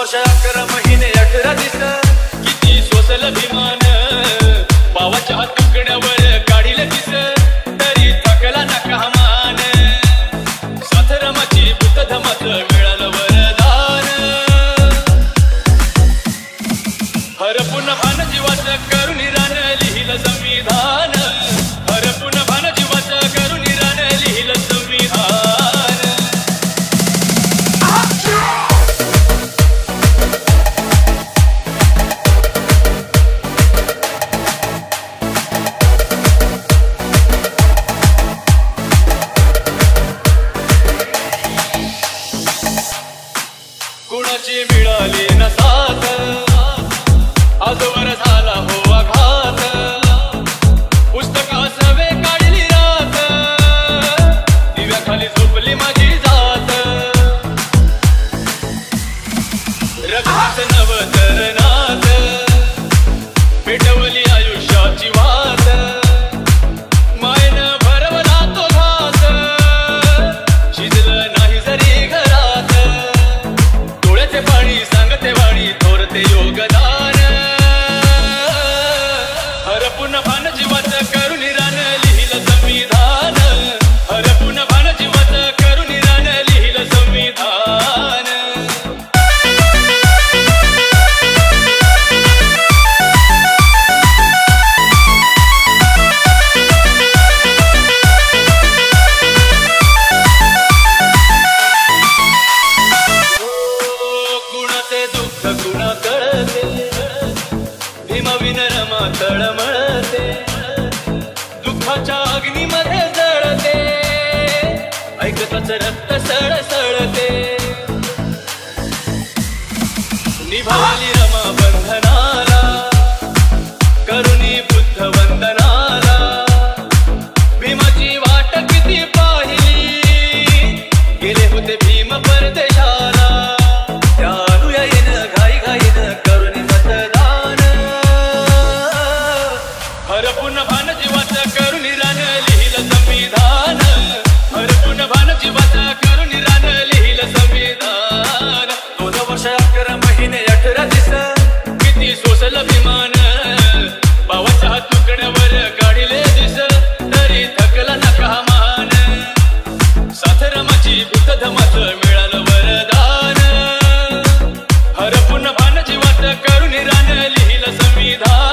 वर्ष 11 महिने 18 दिस किती सोसल अभिमान पावाच्या तुकड्यावर काढील दिस तरी थकला ना कामान साथरमाची बुद्धधमाच मिळालं वरदान हरपून भान जीवाचं करून रान लिहिलं संविधान हरपून भान जीवाचं करून रान लिहिलं संविधान कुणाची मिळाली न साथ आजवर झाला हो आघात पुस्तका सवे काढली रात दिव्याखाली झोपली माझी जात रक्ताच नवतरनात पेटवली आयुष्याची वात मायनं भरवला तो घात शिजलं नाही जरी घरात डोळ्याचे पाणी सांगते वाणी थोरते योगदान हरपून भान जीवाचं करून रान लिहिलं संविधान हरपून भान जीवाचं करून रान लिहिलं संविधान कुणाचे दुःख कुणा कळते भीमाविन रमा तळमळते दुःखाच्या अग्नीमध्ये जळते ऐकताच रक्त सळसळते निभावली रमा बंधनाला करुणी बुद्ध वंदनाला भीमाची वाट किती पाहिली गेले होते भीम परदेशाला हरपून भान जीवाचं करून रान लिहिलं संविधान हरपून भान जीवाचं करून रान लिहिलं संविधान 2 वर्ष 11 महिने 18 दिस किती सोसल अभिमान पावाच्या तुकड्यावर काढिले दिस तरी थकला ना कामान साथरमाची बुद्धधमाच मिळालं वरदान हरपून भान जीवाचं करून रान लिहिलं संविधान